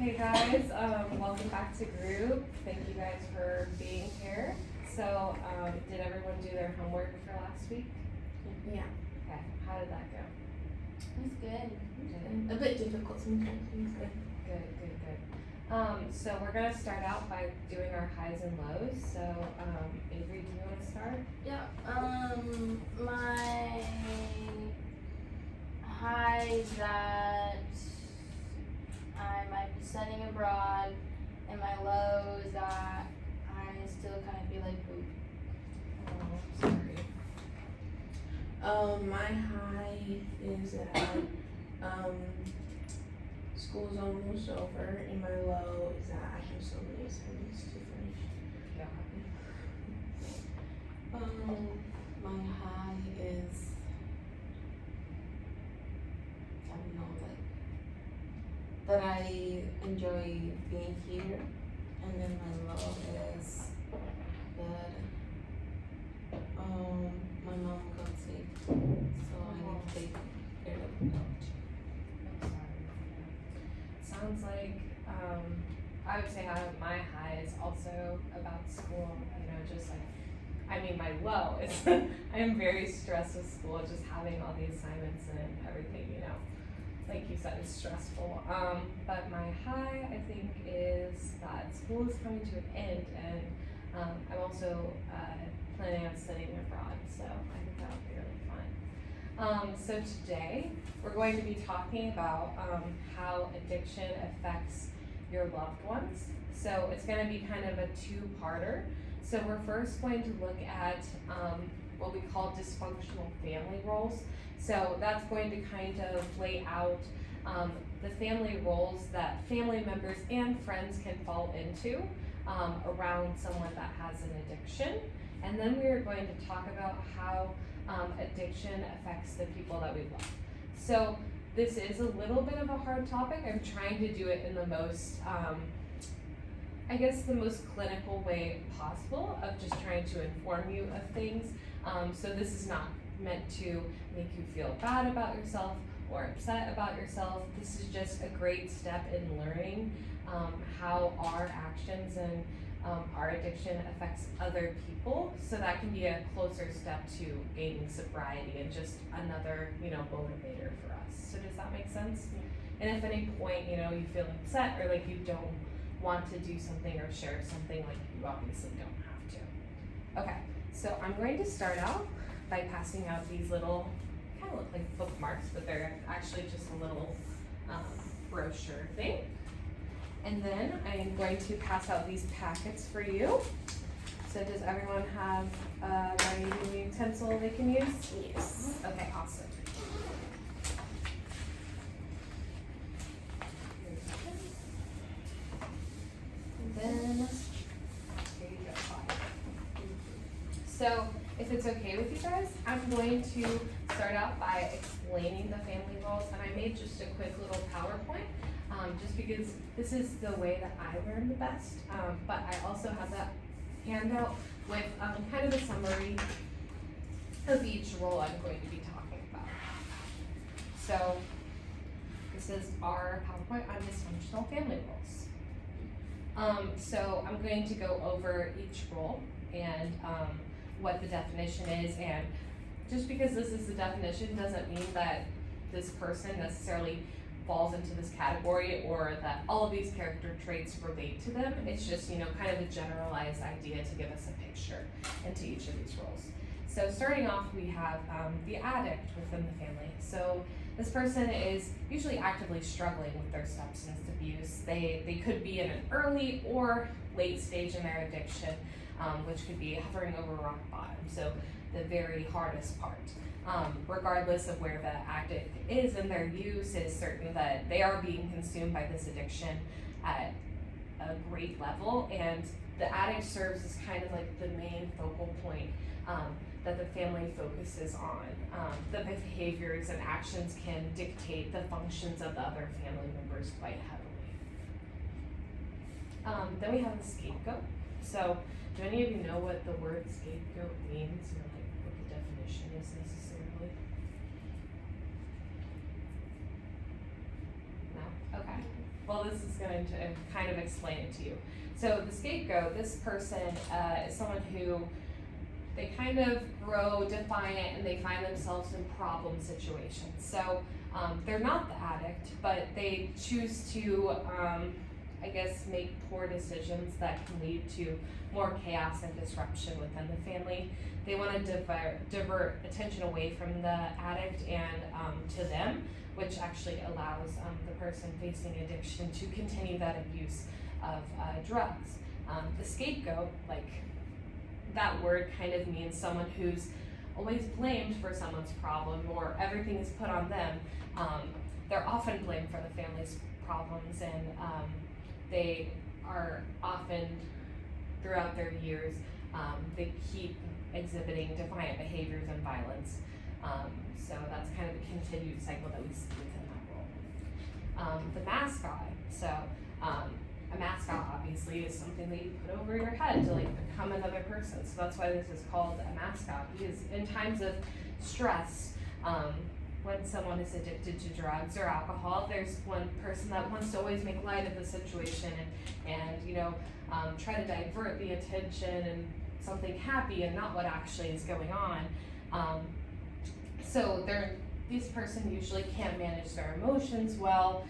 Hey guys, welcome back to group. Thank you guys for being here. So, did everyone do their homework for last week? Yeah. Okay, how did that go? It was good. Good. A bit difficult sometimes. Good. So we're gonna start out by doing our highs and lows. So, Avery, do you wanna start? Yeah. My high is that I might be studying abroad, and my low is that I still kind of feel like poop. Oh, sorry. My high is that school's almost over, and my low is that I have so many assignments to finish. Yeah. My high is, I don't know, like, that I enjoy being here, and then my low is that, my mom got sick, so I need to take care of her. I'm sorry. Sounds like, I would say my high is also about school, just like, my low is, I am very stressed with school, just having all the assignments and everything, like you said, it's stressful. But my high, I think, is that school is coming to an end, and, I'm also, planning on studying abroad, so I think that'll be really fun. So today, we're going to be talking about how addiction affects your loved ones. So it's going to be kind of a two-parter. So we're first going to look at what we call dysfunctional family roles. So that's going to kind of lay out the family roles that family members and friends can fall into around someone that has an addiction. And then we are going to talk about how addiction affects the people that we love. So this is a little bit of a hard topic. I'm trying to do it in the most, the most clinical way possible of just trying to inform you of things. So this is not meant to make you feel bad about yourself or upset about yourself. This is just a great step in learning how our actions and our addiction affects other people, so that can be a closer step to gaining sobriety and just another, motivator for us. So does that make sense? Yeah. And if at any point, you feel upset or like you don't want to do something or share something, like you obviously don't have to. Okay, so I'm going to start out by passing out these little, kind of look like bookmarks, but they're actually just a little brochure thing. And then I am going to pass out these packets for you. So does everyone have a writing utensil they can use? Yes. Okay, awesome. And then, here you go, Todd. So if it's okay with you guys, I'm going to start out by explaining the family roles, and I made just a quick little PowerPoint. Just because this is the way that I learn the best, but I also have that handout with kind of a summary of each role I'm going to be talking about. So this is our PowerPoint on dysfunctional family roles. So I'm going to go over each role and what the definition is, and just because this is the definition doesn't mean that this person necessarily falls into this category or that all of these character traits relate to them. It's just, kind of a generalized idea to give us a picture into each of these roles. So starting off, we have the addict within the family. So this person is usually actively struggling with their substance abuse. They could be in an early or late stage in their addiction, which could be hovering over rock bottom. So the very hardest part. Regardless of where the addict is in their use, is certain that they are being consumed by this addiction at a great level, and the addict serves as kind of like the main focal point that the family focuses on. The behaviors and actions can dictate the functions of the other family members quite heavily. Then we have the scapegoat. So do any of you know what the word scapegoat means, or like what the definition is necessarily? No? Okay. well, this is going to kind of explain it to you. So the scapegoat, this person is someone who they kind of grow defiant and they find themselves in problem situations. So they're not the addict, but they choose to, I guess, make poor decisions that can lead to more chaos and disruption within the family. They want to divert attention away from the addict and to them, which actually allows the person facing addiction to continue that abuse of drugs. The scapegoat, like that word kind of means someone who's always blamed for someone's problem or everything is put on them. They're often blamed for the family's problems, and they are often, throughout their years, they keep exhibiting defiant behaviors and violence. So that's kind of a continued cycle that we see within that role. The mascot. So a mascot obviously is something that you put over your head to like become another person. So that's why this is called a mascot, because in times of stress, when someone is addicted to drugs or alcohol, there's one person that wants to always make light of the situation and you know, try to divert the attention and something happy and not what actually is going on. So this person usually can't manage their emotions well.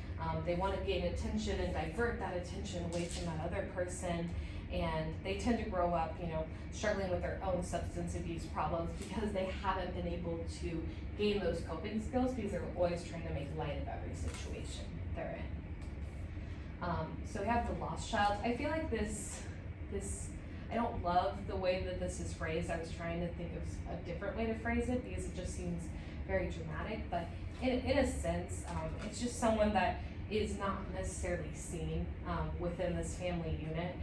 They want to gain attention and divert that attention away from that other person, and they tend to grow up, you know, struggling with their own substance abuse problems because they haven't been able to gain those coping skills because they're always trying to make light of every situation they're in. So we have the lost child. I feel like this I don't love the way that this is phrased. I was trying to think of a different way to phrase it because it just seems very dramatic, but in a sense, it's just someone that is not necessarily seen within this family unit.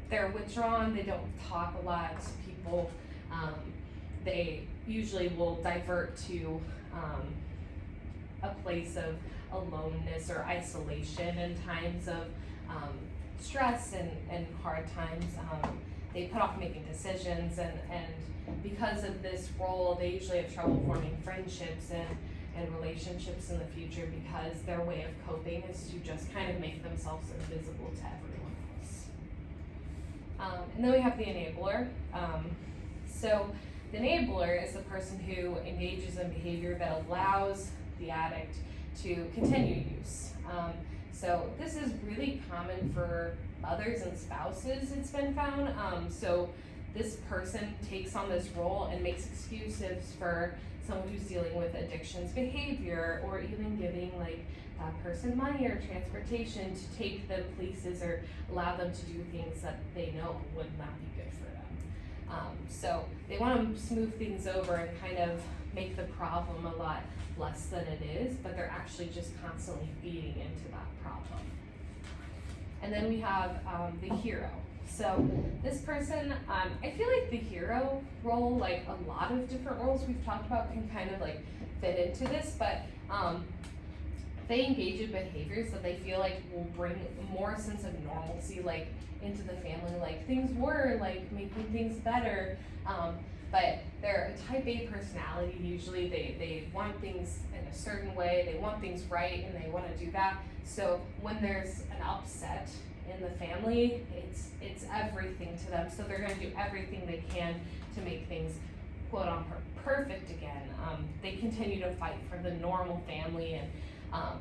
They're withdrawn, they don't talk a lot to people. They usually will divert to a place of aloneness or isolation in times of stress and hard times. They put off making decisions, and because of this role, they usually have trouble forming friendships and relationships in the future because their way of coping is to just kind of make themselves invisible to everyone else. And then we have the enabler. So the enabler is the person who engages in behavior that allows the addict to continue use. So this is really common for mothers and spouses, it's been found. So this person takes on this role and makes excuses for someone who's dealing with addictions behavior, or even giving like that person money or transportation to take them places or allow them to do things that they know would not be good for them. So they want to smooth things over and kind of make the problem a lot less than it is, but they're actually just constantly feeding into that problem. And then we have the hero. So this person, I feel like the hero role, like a lot of different roles we've talked about can kind of like fit into this, but they engage in behaviors that they feel like will bring more sense of normalcy, like into the family, like things were like making things better, but they're a type A personality. Usually they want things in a certain way, they want things right, and they want to do that. So when there's an upset in the family, it's everything to them. So they're going to do everything they can to make things quote unquote perfect again. They continue to fight for the normal family, and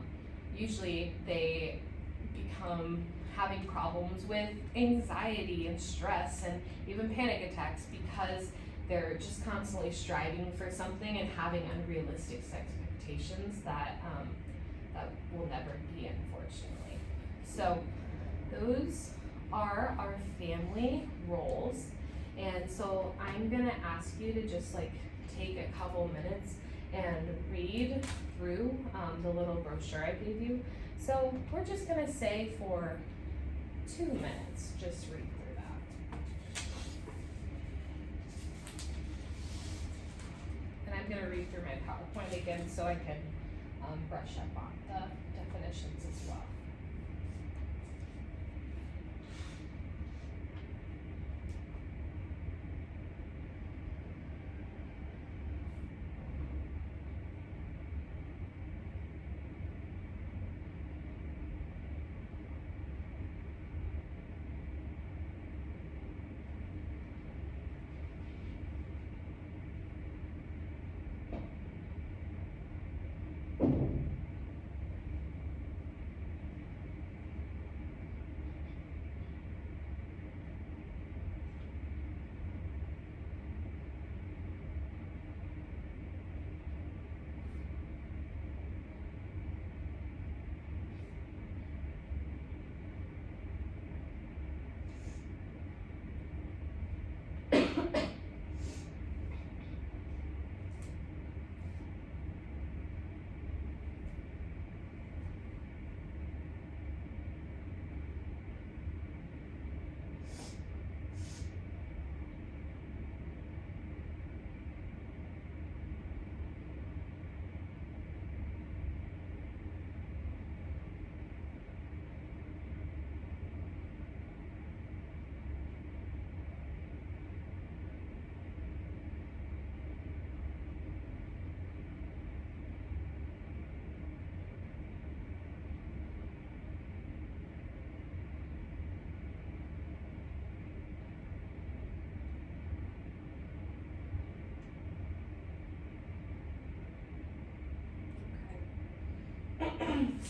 usually they become having problems with anxiety and stress and even panic attacks because they're just constantly striving for something and having unrealistic expectations that will never be, unfortunately. So those are our family roles, and so I'm gonna ask you to just like take a couple minutes and read through the little brochure I gave you. So we're just gonna say for 2 minutes, just read through that. And I'm gonna read through my PowerPoint again so I can brush up on the definitions as well.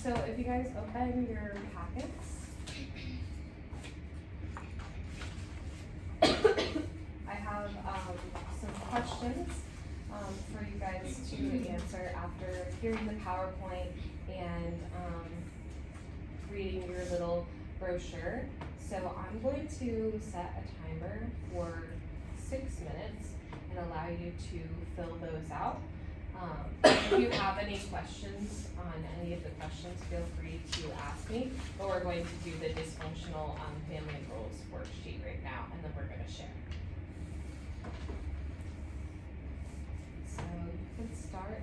So if you guys open your packets, I have some questions for you guys to answer after hearing the PowerPoint and reading your little brochure. So I'm going to set a timer for 6 minutes and allow you to fill those out. If you have any questions on any of the questions, feel free to ask me, but we're going to do the dysfunctional family roles worksheet right now, and then we're gonna share. So you can start.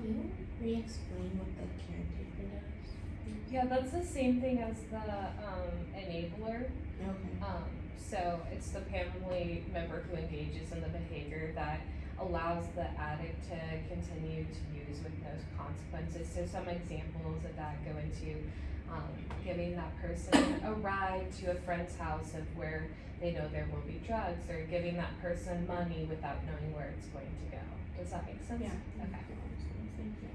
Can you re-explain what the caretaker does? Yeah, that's the same thing as the enabler. Okay. So it's the family member who engages in the behavior that allows the addict to continue to use with no consequences. So some examples of that go into giving that person a ride to a friend's house of where they know there will be drugs, or giving that person money without knowing where it's going to go. Does that make sense? Yeah. Okay. Thank you.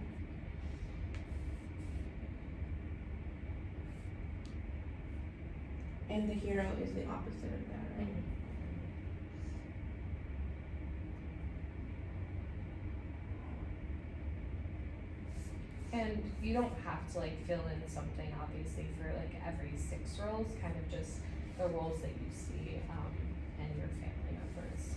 And the hero is the opposite of that, right? And you don't have to like fill in something obviously for like every 6 roles, kind of just the roles that you see in your family members.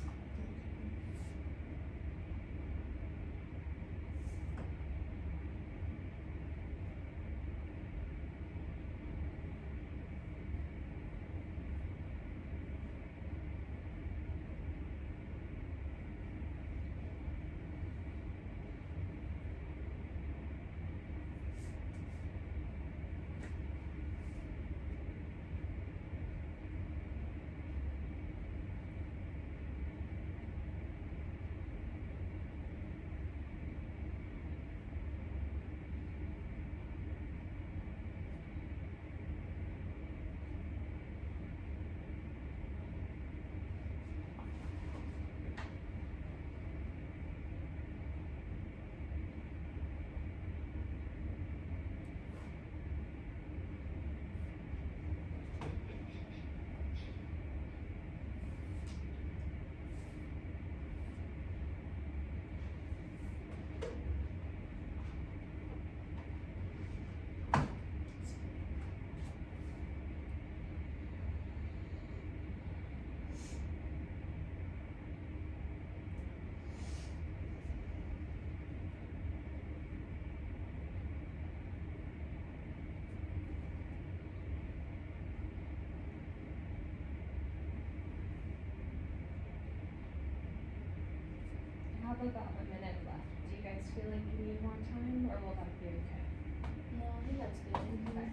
I have about a minute left. Do you guys feel like you need more time, or will that be okay? No, I think that's good. Okay.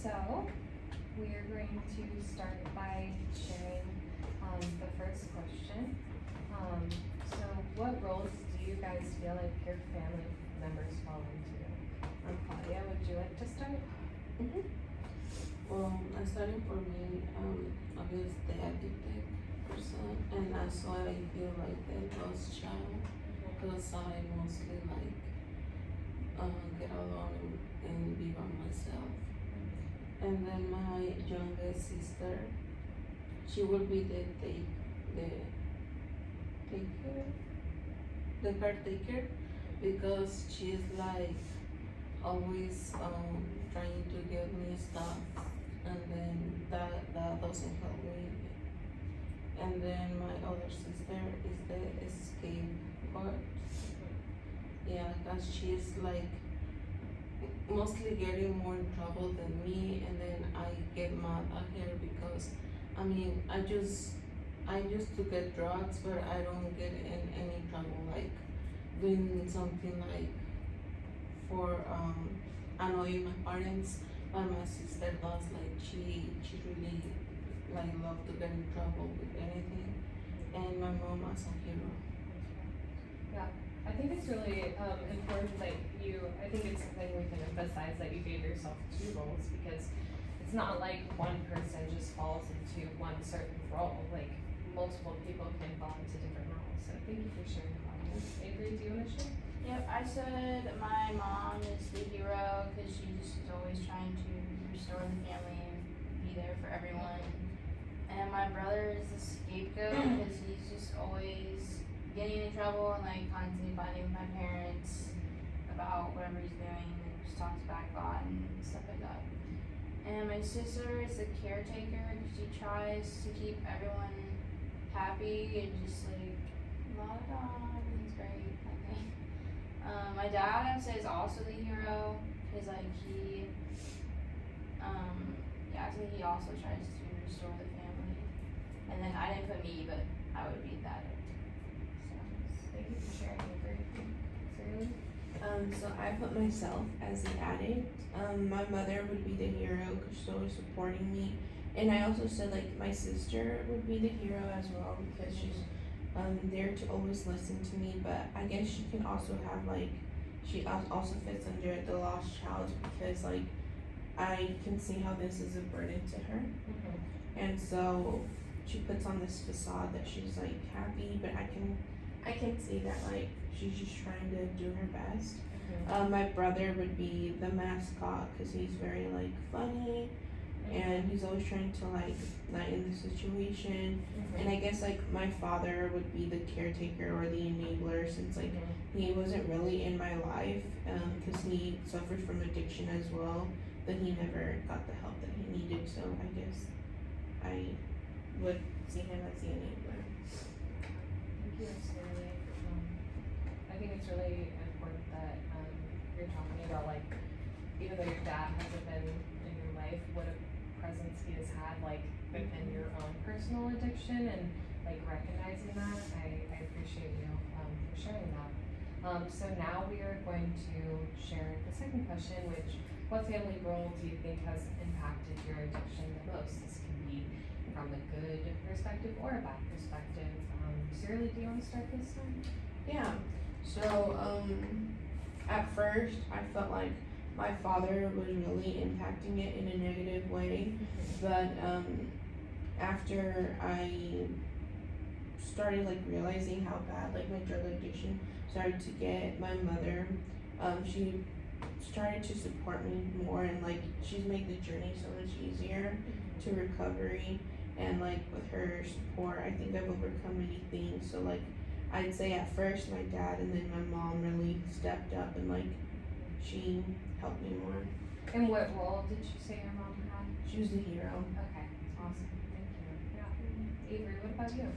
So, we are going to start by sharing the first question. So, what roles do you guys feel like your family members fall into? Claudia, would you like to start? Well, starting for me, I was the addicted person, and also I feel like the lost child, because I mostly like get alone and be by myself. And then my youngest sister, she will be the caretaker, because she's like always trying to give me stuff, and then that doesn't help me. And then my other sister is the scapegoat. Yeah, cause she's like mostly getting more in trouble than me, and then I get mad at her because I mean I used to get drugs, but I don't get in any trouble like doing something like for annoying my parents. But my sister does, like, she really, like, love to get in trouble with anything. And my mom as a hero. I think it's really important that I think it's something we can emphasize that you gave yourself 2 roles because it's not like one person just falls into one certain role. Like multiple people can fall into different roles. So thank you for sharing, Claudia. Avery, do you want to share? Yep, I said my mom is the hero because she just is always trying to restore the family and be there for everyone. And my brother is the scapegoat because he's just always getting in trouble and like constantly fighting with my parents about whatever he's doing and just talks back a lot and stuff like that. And my sister is the caretaker because she tries to keep everyone happy and just like la da da, everything's great, I think. My dad, I would say, is also the hero because like he I think he also tries to restore the family. And then I didn't put me, but I would be that. Thank you for sharing, Avery. Sarah? So I put myself as the addict. My mother would be the hero because she's always supporting me. And I also said like my sister would be the hero as well because she's there to always listen to me. But I guess she can also have like, she also fits under the lost child because like I can see how this is a burden to her. And so she puts on this facade that she's like happy, but I can see that like she's just trying to do her best. My brother would be the mascot because he's very like funny and he's always trying to like lighten the situation. And I guess like my father would be the caretaker or the enabler since like he wasn't really in my life because he suffered from addiction as well, but he never got the help that he needed. So I guess I would see him as the enabler. Thank you, that's really, I think it's really important that you're talking about like, even though your dad hasn't been in your life, what a presence he has had like within your own personal addiction and like recognizing that. I appreciate you for sharing that. So now we are going to share the second question, which what family role do you think has impacted your addiction the most? This can be from a good perspective or a bad perspective. Shirley, do you want to start this time? Yeah. So at first I felt like my father was really impacting it in a negative way, but after I started like realizing how bad like my drug addiction started to get, my mother she started to support me more and like she's made the journey so much easier to recovery. And like with her support, I think I've overcome many things. So like I'd say at first my dad and then my mom really stepped up and like she helped me more. And what role did you say your mom had? She was the hero. Okay, awesome, thank you. Yeah. Avery, what about you?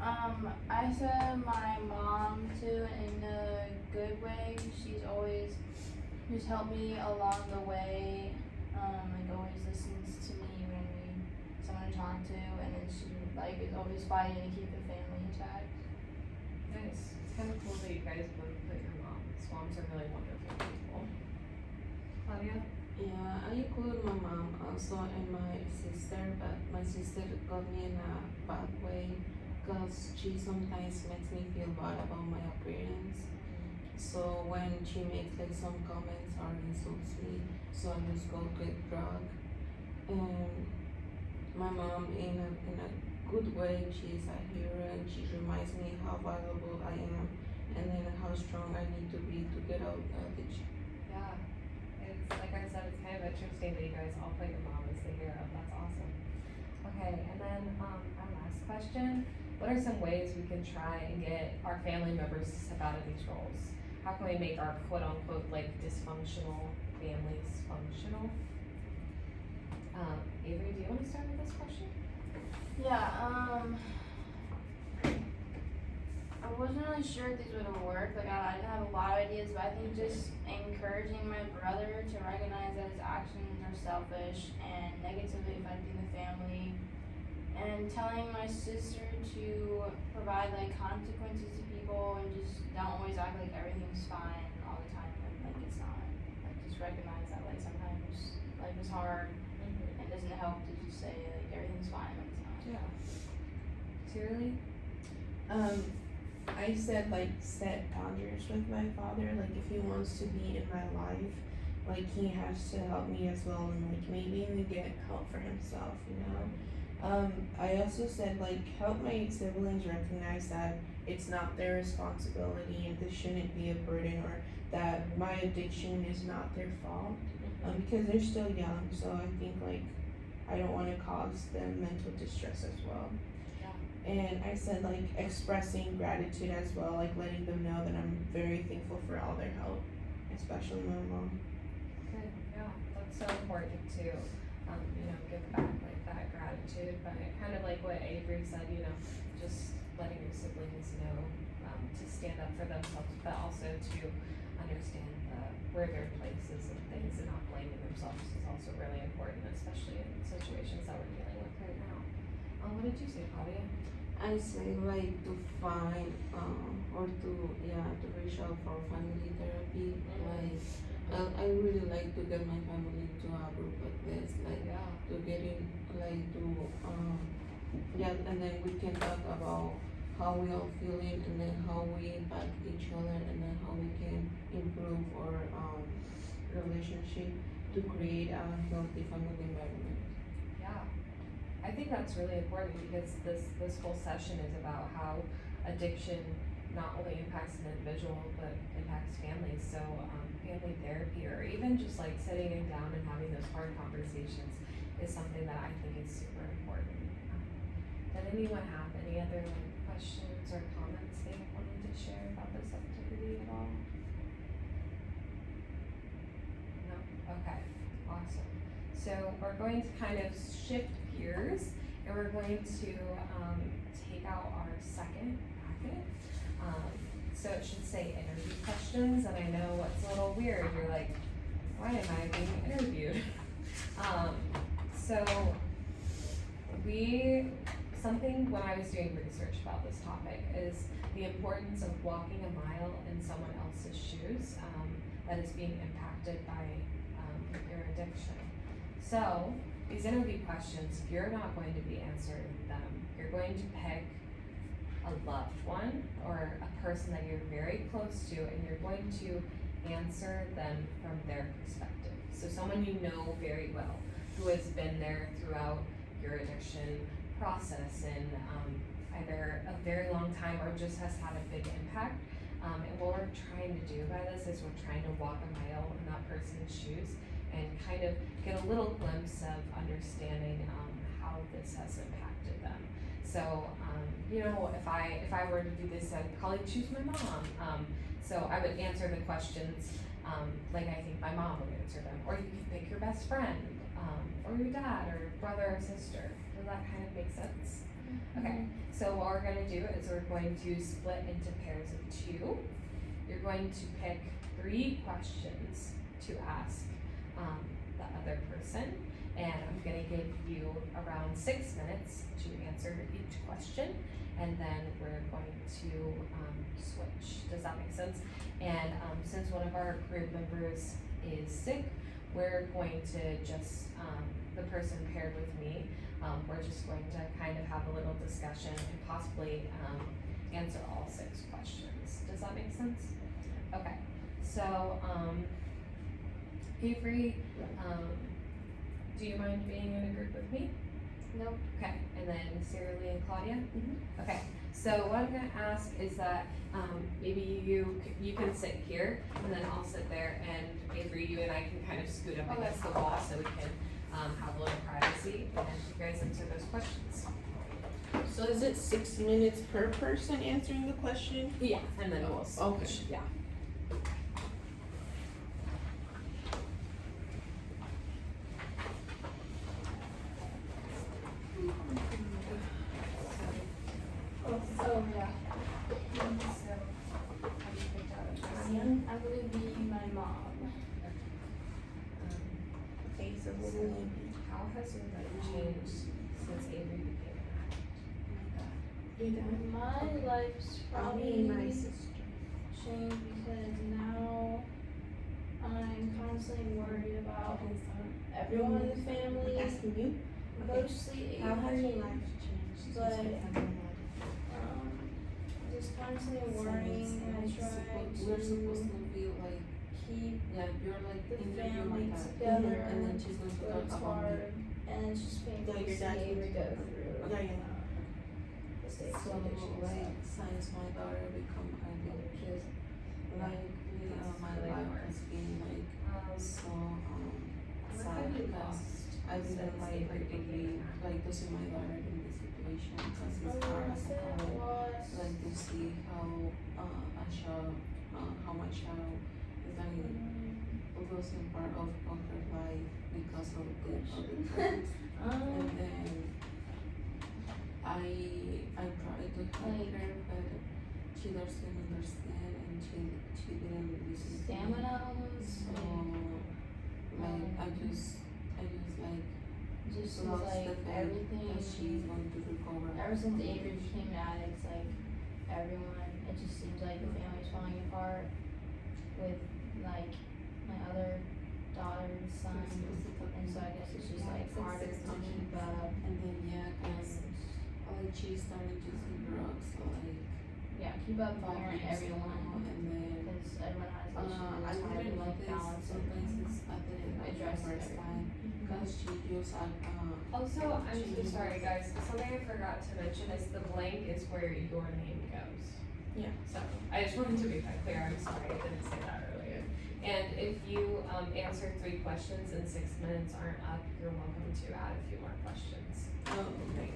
I said my mom too in a good way. She's always just helped me along the way. Like always listens to me when I need someone to talk to, and then she like is always fighting to keep the family intact. Nice. It's kind of cool that you guys both put your moms. Moms are really wonderful people. Claudia? Yeah, I include my mom also and my sister, but my sister got me in a bad way because she sometimes makes me feel bad about my appearance. So when she makes like some comments or insults me, so I just go get drug. And my mom in a good way, she's a hero and she reminds me how valuable I am and then how strong I need to be to get out of addiction. Yeah. It's like I said, it's kind of interesting that you guys all put your mom as the hero. That's awesome. Okay, and then our last question. What are some ways we can try and get our family members to step out of these roles? How can we make our quote unquote like dysfunctional families functional? Avery, do you want to start with this question? Yeah, I wasn't really sure if these would work. Like, I didn't have a lot of ideas, but I think just encouraging my brother to recognize that his actions are selfish and negatively affecting the family, and telling my sister to provide like consequences to people and just don't always act like everything's fine all the time when like it's not. Like, just recognize that like sometimes life is hard, and it doesn't help to just say like everything's fine when it's not. Tyralee? I said like set boundaries with my father, like if he wants to be in my life, like he has to help me as well and like maybe even get help for himself, you know? I also said like help my siblings recognize that it's not their responsibility and this shouldn't be a burden or that my addiction is not their fault. Because they're still young, so I think like I don't wanna cause them mental distress as well. And I said like expressing gratitude as well, like letting them know that I'm very thankful for all their help, especially my mom. Good, yeah, that's so important to, give back like that gratitude, but kind of like what Avery said, just letting your siblings know, to stand up for themselves, but also to understand where their place is and things and not blaming themselves is also really important, especially in situations that we're dealing with right now. What did you say, Claudia? I say like to find or to reach out for family therapy. Like I really like to get my family to a group like this, like to get in, like to and then we can talk about how we are feeling and then how we impact each other and then how we can improve our relationship to create a healthy family environment. Yeah, I think that's really important because this whole session is about how addiction not only impacts an individual but impacts families. So family therapy or even just like sitting down and having those hard conversations is something that I think is super important. Did anyone have any other like questions or comments they wanted to share about this activity at all? No? Okay, awesome. So we're going to kind of shift gears and we're going to take out our second packet. So it should say interview questions, and I know it's a little weird. You're like, why am I being interviewed? So something when I was doing research about this topic is the importance of walking a mile in someone else's shoes that is being impacted by your addiction. So these interview questions, you're not going to be answering them. You're going to pick a loved one or a person that you're very close to, and you're going to answer them from their perspective. So someone you know very well, who has been there throughout your addiction process in either a very long time or just has had a big impact. And what we're trying to do by this is we're trying to walk a mile in that person's shoes and kind of get a little glimpse of understanding how this has impacted them. So, if I were to do this, I'd probably choose my mom. So I would answer the questions like I think my mom would answer them. Or you could pick your best friend, or your dad, or brother or sister. Does that kind of make sense? Okay, so what we're gonna do is we're going to split into pairs of two. You're going to pick 3 questions to ask the other person, and I'm gonna give you around 6 minutes to answer each question, and then we're going to switch. Does that make sense? And since one of our group members is sick, we're going to just, the person paired with me, we're just going to kind of have a little discussion and possibly answer all 6 questions. Does that make sense? Okay, so Avery, do you mind being in a group with me? Nope. Okay, and then Sarah Lee and Claudia? Okay, so what I'm gonna ask is that maybe you can sit here and then I'll sit there, and Avery, you and I can kind of scoot up against the wall so we can have a little privacy and you guys answer those questions. So is it 6 minutes per person answering the question? Yeah, and then we'll switch. Okay. Yeah. Oh, yeah. So, have you picked out a person? I'm gonna be my mom. Okay, so what will you be? How has your life changed since Avery became an You done? My life's I'll be probably my sister. changed because now I'm constantly worried about everyone in the family, Asking you, mostly how has your Avery, life changed since but, you had your dad? just constantly worrying, and I try We're supposed to to be like, keep yeah, you're like the interview family my dad, together, and then she's going to but talk it's about me. hard, and it's just painful Yeah, to your see dad's Avery go through. Yeah. The state So conditions. like since my daughter become a little kid, like my life has been like so sad because I didn't like to be like to see my daughter in this situation because it's hard as a parent like to see how a child how my child is like losing part of her life because of the parents. And then I tried to help Like- her, but she doesn't understand and she didn't listen to me. Stamina almost, So like I just like just seems lost like the faith everything, that she's going to recover. ever since Avery became an addict, like everyone, it just seems like the family's falling apart with like my other daughter's son, and so I guess it's just like harder to keep up. And then yeah, And cause like she started using drugs like yeah, keep up 5 parent years everyone, ago, and then because everyone has I issues, it's hard to didn't like notice balance sometimes everything. it's at the Address first everything. time because she used Also, I'm so sorry, guys. Something I forgot to mention is the blank is where your name goes. Yeah. So I just wanted to make that clear. I'm sorry I didn't say that earlier. And if you answer 3 questions and 6 minutes aren't up, you're welcome to add a few more questions. Oh, okay.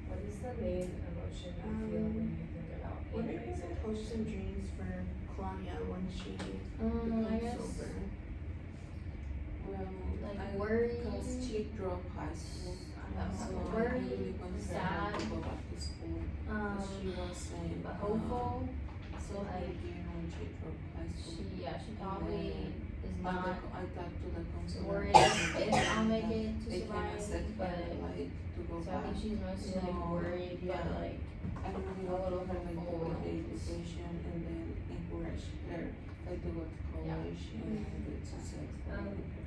What is the main emotion you feel when you think about What are Avery's your hopes and dreams for Claudia when she I becomes guess sober? well like I worried, because she dropped high school. So I'm worried, really concerned sad, to go back to school. She was saying but hopeful. so like, thinking when she dropped high school. She probably is I not talked to the counselor. worried if I'll make it to They can accept sobriety, her but like to go so I back. think she's mostly like No, worried, but but like I really a little want her like to hopeful. get the education and then encourage her like to go to college and get success.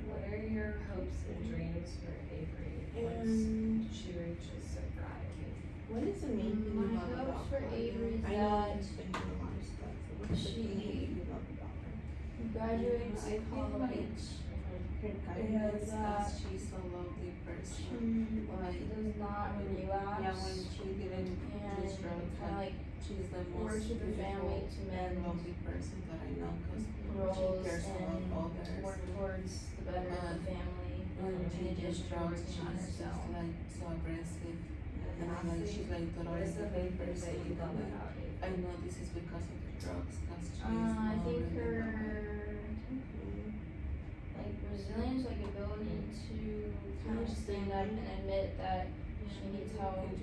What are your hopes and dreams for Avery once And she reaches sobriety? what is the main thing you My love hopes about for Claudia? Avery is I know that you've been through a lot of stuff, so what's the she- main thing you love about her? graduates I feel college, Her Because, Because she's a lovely person. Like does not relapse. yeah, when she didn't And use drugs, kinda like she's the most works with the family beautiful to and mend lovely person that I know because roles cares about and others. work towards the better of the family, when in she addition used to drugs, working on she's just herself. like so aggressive and like she's like What totally is the main different thing that you person. love Like, about Avery? I know this is because of the drugs because she's I not think really her Mm. like resilience, like ability to kind of stand up and admit that she needs help and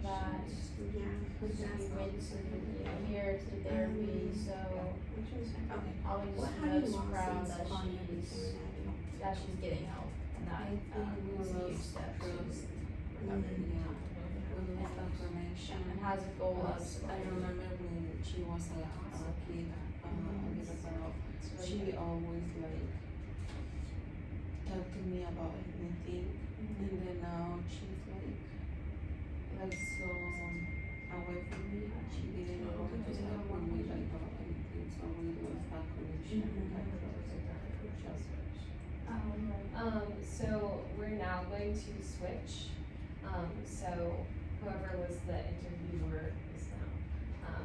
that Yeah. she went to here to therapy, so Okay. always What just have you most lost proud since that Claudia she's became an addict? getting help and that I think we is a huge lost step trust. recovery. Yeah, we lost that connection. And has a goal of I sobriety. remember when she was a kid, a little girl, she always like talked to me about anything, and then now she's like so away from me. She didn't know what to talk with me like about anything, so we lost that connection and that trust. So we're now going to switch. So whoever was the interviewer is now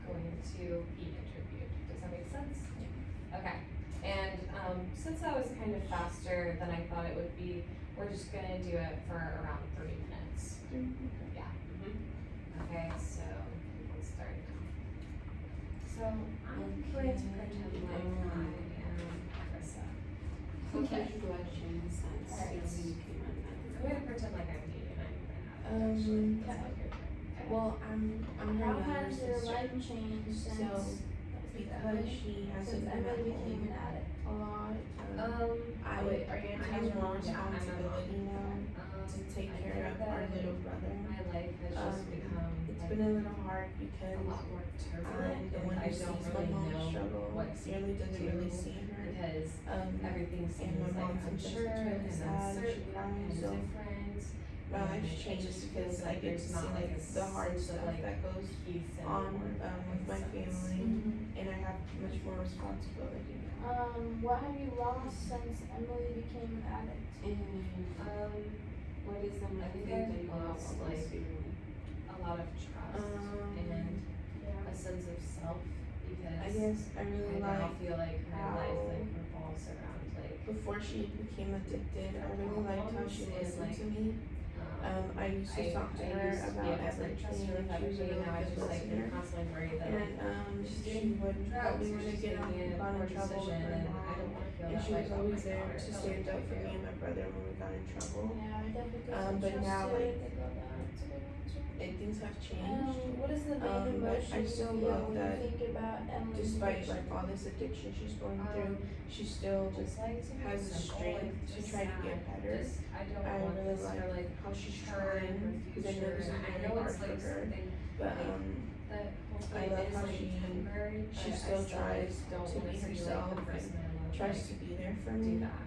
going to be interviewed. Does that make sense? Okay. And since that was kind of faster than I thought it would be, we're just gonna do it for around 30 minutes. Yeah. Okay, so let's start now. So I'm going to pretend like I am Carissa. Okay. Congratulations, and Alright. you became an I'm gonna pretend like I'm me and I'm Um, That's like your turn. Okay. Well, I'm her How younger has your sister. life changed So, since because she hasn't been Emily at became home an addict? a lot, Um, I wait, are you gonna I tell have me more more? responsibility now. to take I care think of our that little brother. my life has just become It's like been a little hard a because lot more I'm turbulent, the and one I who don't sees my really mom know struggle. what to Yearly doesn't really do see her. because everything And seems my like mom sometimes unsure gets really and sad and she uncertain cries, and so different. my and life's it changed just because feels I get to there's see not like a the hard sense of, stuff like, that goes peace on anymore, with my makes sense. family, and I have much more responsibility now. What have you lost since Emily became an addict? What is the I main think thing that I've you have lost, always like, been? a lot of trust and Yeah. a sense of self because I guess I I really now like feel like my how- life like revolves around like before she became addicted, I really liked how she And, listened like, to me. I used to talk to her used to be about able to, like, trust everything. her with She was a everything, really now I good just like am listener. constantly worried that like And she's she doing would drugs help me or when I she's get making a got poor in trouble with decision my and I mom. don't wanna feel And that she way was about always my there daughter, to so stand what up do for I me do? and my brother when we got in trouble. Yeah, I definitely But now, like, I love that. It's a good answer. Things have changed. What is the main But emotion I you still feel love when that you think about Emily's Despite addiction? like all this addiction she's going through, she still Just like to be has the simple strength and to just try to sad. get better. Just, I don't I want really this for like like how she's her and her trying because I know future, this is and I really know hard it's for like her. something But that hopefully I love is how like she- temporary, but she I still like, tries don't to wanna be see, like, herself the person I love, tries like, to be there for do me. that.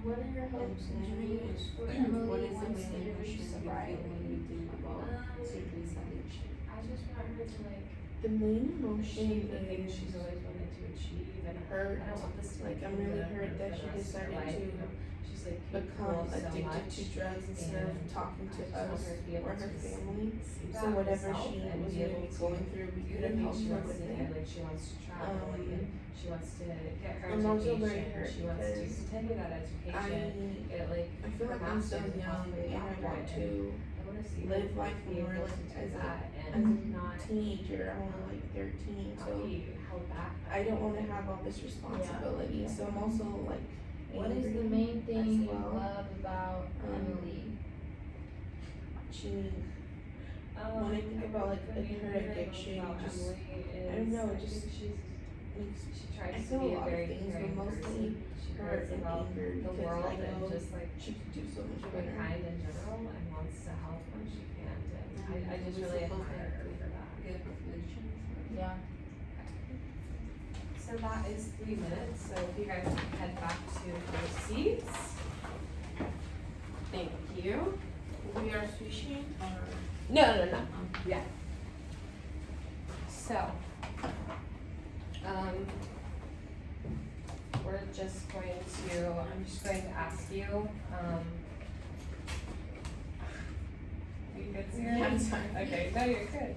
What are your hopes and dreams for What Emily is the once main they emotion reach you feel sobriety? when you think about Um, Sylvie's addiction? I just want her to like The main emotion achieve the things is she's always wanted to achieve, and hurt. I don't want this to Like be I'm really the hurt that for she the rest of her decided life, to you know? She's like become capable of so addicted much, to drugs instead of and talking I to just want us her to be or able her to family. see So that whatever herself she and was be able maybe to going through, we do could the have things helped she her wants with to do, it. like she wants to travel, and she wants to get her I'm also very education, hurt she wants to because continue that education, get like I feel like I'm so master's and young possibly and I want doctorate, to I wanna see her live life be more able like to do as a that as and a not teenager. I want to like 13, not so be held back. I don't want to have all this responsibility. So I'm also like What is the angry main thing as you well. love about Emily? She when I think about like her addiction, it just I don't know, it just makes she tries I to feel be a a lot of very things, but caring mostly person. She hurt cares and about anger the because world I and know just like she could do so much being better. kind in general and wants to help when she can. And I just really admire her for that. Get reflection. Yeah. So that is 3 minutes, so if you guys can head back to your seats. Thank you. We are switching or No. Yeah. So, we're just going to, I'm just going to ask you, you good, Sarah? Yeah, I'm sorry. Okay, no, you're good.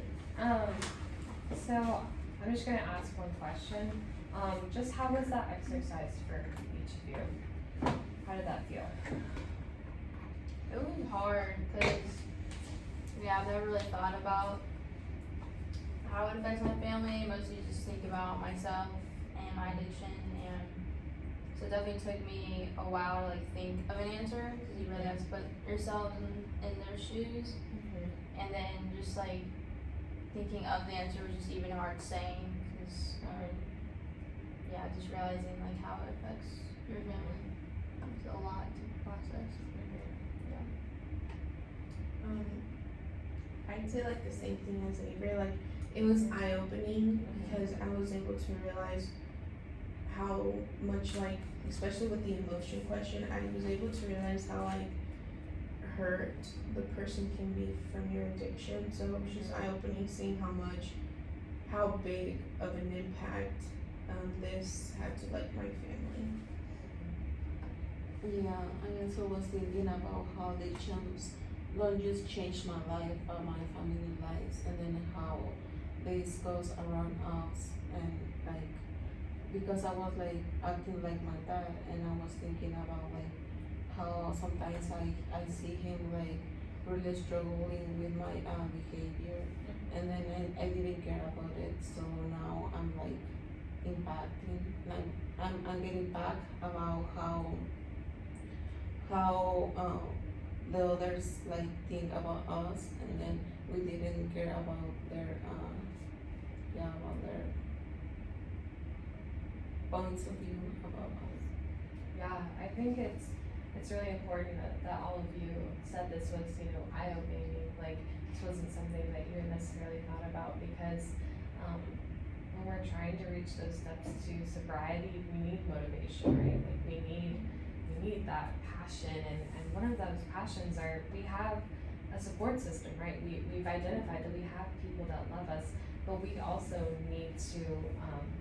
So, I'm just gonna ask one question. Just how was that exercise for each of you? How did that feel? It was hard because I've never really thought about how it affects my family. Mostly just think about myself and my addiction, and so it definitely took me a while to like think of an answer because you really have to put yourself in their shoes, and then just like thinking of the answer was just even hard saying because just realizing like how it affects your family. It's a lot to process. I'd say like the same thing as Avery. Like it was eye opening because I was able to realize how much like, especially with the emotion question, I was able to realize how like hurt the person can be from your addiction. So it was just eye opening seeing how big of an impact this had to like my family. Yeah, I also was thinking about how the chums don't just change my life but my family lives, and then how this goes around us, and like because I was like acting like my dad, and I was thinking about like how sometimes I see him like really struggling with my behavior, and then I didn't care about it, so now I'm like impacting, like I'm getting back about how the others like think about us, and then we didn't care about their about their points of view about us. Yeah, I think it's it's really important that all of you said this was, you know, eye-opening, like, this wasn't something that you necessarily thought about, because, when we're trying to reach those steps to sobriety, we need motivation, right? Like, we need that passion, and one of those passions are, we have a support system, right? We've identified that we have people that love us, but we also need to,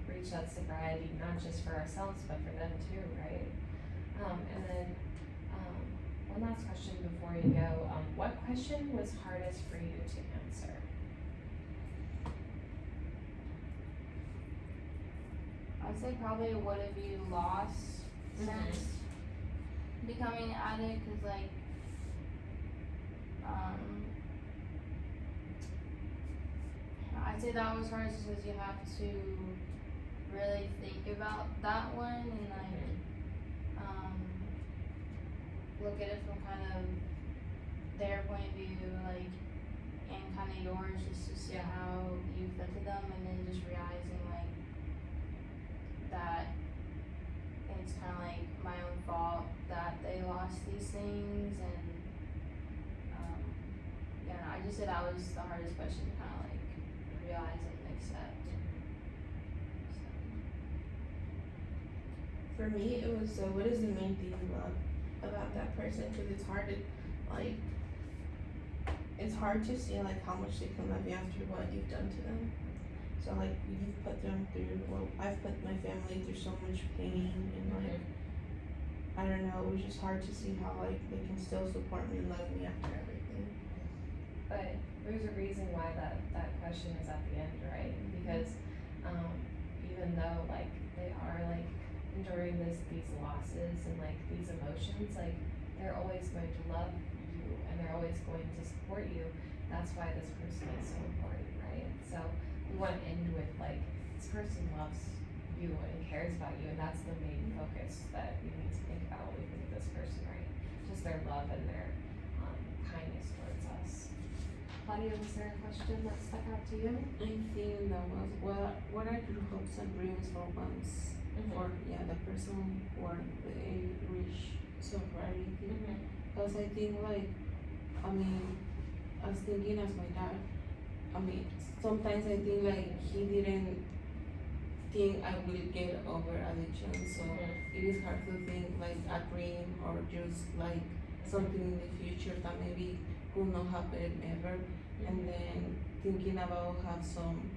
reach that sobriety, not just for ourselves, but for them too, right? And then, one last question before you go, what question was hardest for you to answer? I'd say probably what have you lost since becoming an addict, cause like, I'd say that was hard just because you have to really think about that one and like, look at it from kind of their point of view, like, and kind of yours, just to see how you affected them, and then just realizing like that it's kind of like my own fault that they lost these things, and yeah, I just said that was the hardest question to kind of like realize and accept. For me, it was, what is the main thing you love about that person? Because it's hard to, like, it's hard to see, like, how much they can love you after what you've done to them. So, like, you've put them through, well, I've put my family through so much pain, and, like, I don't know, it was just hard to see how, like, they can still support me and love me after everything. But there's a reason why that question is at the end, right? Because, even though, like, they are, like, enduring these losses and, like, these emotions, like, they're always going to love you, and they're always going to support you. That's why this person is so important, right? So we want to end with, like, this person loves you and cares about you, and that's the main focus that we need to think about when we think of this person, right? Just their love and their kindness towards us. Claudia, was there a question that stuck out to you? I think that was, what are your hopes and dreams for once, for, the person where they reach sobriety? Because I think, like, I mean, I was thinking as my dad, I mean, sometimes I think, like, he didn't think I would get over addiction, so it is hard to think, like, a dream or just, like, something in the future that maybe could not happen ever, and then thinking about have some,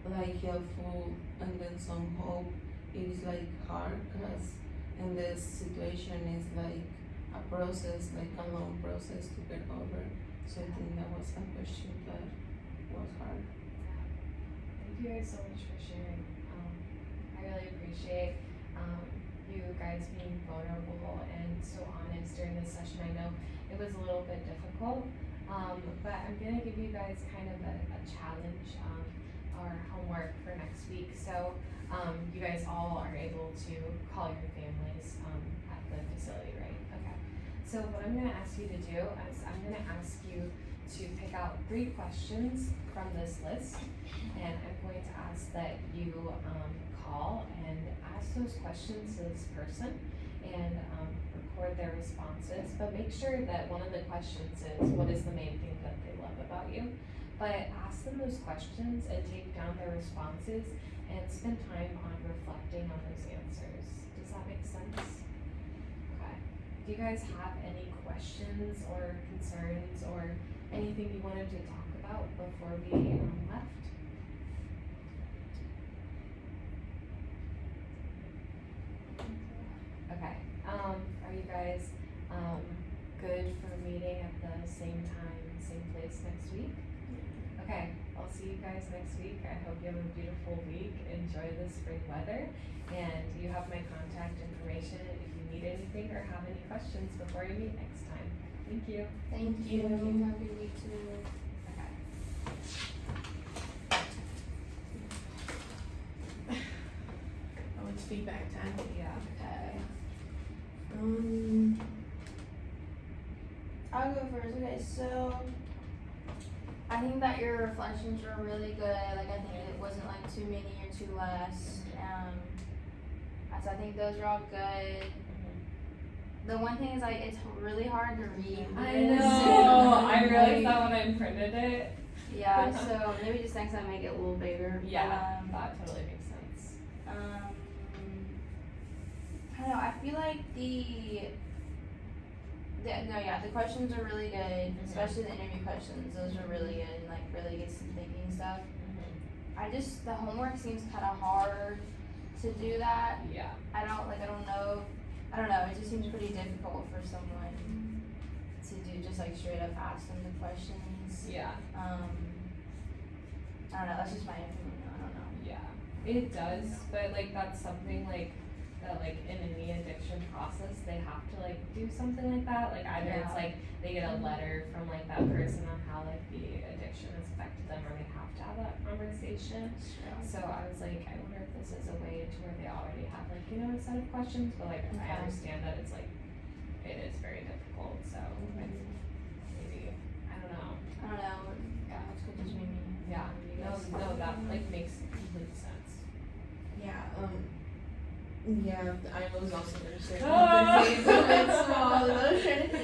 like, helpful and then some hope. It is, like, hard, because in this situation is like a process, like a long process to get over. So I think that was a question that was hard. Thank you guys so much for sharing. I really appreciate you guys being vulnerable and so honest during this session. I know it was a little bit difficult, but I'm gonna give you guys kind of a challenge or homework for next week. So you guys all are able to call your families at the facility, right? Okay. So what I'm gonna ask you to do is I'm gonna ask you to pick out 3 questions from this list, and I'm going to ask that you call and ask those questions to this person and record their responses, but make sure that one of the questions is, what is the main thing that they love about you? But ask them those questions and take down their responses and spend time on reflecting on those answers. Does that make sense? Okay. Do you guys have any questions or concerns or anything you wanted to talk about before we left? Okay. Are you guys good for meeting at the same time, same place next week? Okay, I'll see you guys next week. I hope you have a beautiful week. Enjoy the spring weather. And you have my contact information if you need anything or have any questions before you meet next time. Thank you. Thank you. Have a good week too. Okay. Oh, it's feedback time. Yeah. Okay. I'll go first. Okay, so I think that your reflections were really good. Like, I think it wasn't like too many or too less. So I think those are all good. The one thing is like it's really hard to read. I this. know. I realized that when I printed it. Yeah, so maybe just next time make it a little bigger. Yeah, that totally makes sense. I don't know. I feel like the questions are really good, especially the interview questions. Those are really good and like really gets some thinking stuff. The homework seems kind of hard to do that. Yeah. I don't know. It just seems pretty difficult for someone to do just like straight up ask them the questions. Yeah. I don't know. That's just my opinion. I don't know. Yeah. It does, but like that's something like that like in any addiction process they have to like do something like that. Like either it's like they get a letter from like that person on how like the addiction has affected them or they have to have that conversation. So I was like, I wonder if this is a way to where they already have like, you know, a set of questions, but like I understand that it's like it is very difficult, so maybe I don't know. Yeah, it's good just maybe. Yeah. No, that like makes complete sense. Yeah, I was also gonna say the things are small.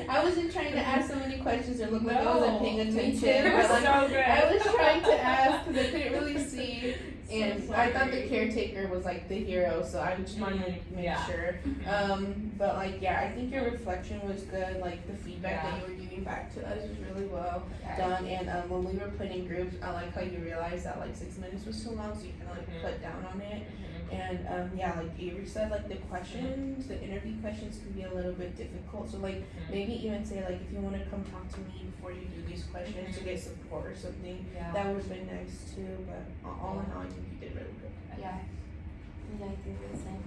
I wasn't trying to ask so many questions or look like I wasn't paying attention. But like, so good. I was trying to ask because I couldn't really see, and I thought the caretaker was like the hero, so I just wanted to make sure. But like, yeah, I think your reflection was good. Like the feedback that you were giving back to us was really well done. And when we were putting groups, I like how you realized that like 6 minutes was too long, so you can like put down on it. And like Avery said, like the questions, the interview questions can be a little bit difficult. So like maybe even say like if you want to come talk to me before you do these questions to get support or something, that would have been nice too. But all in all, I think you did really good. Yeah. I think the same.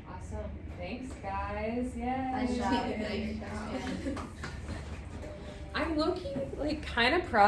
Awesome. Thanks, guys. Yeah. Nice job. Nice job. I'm low-key like kind of proud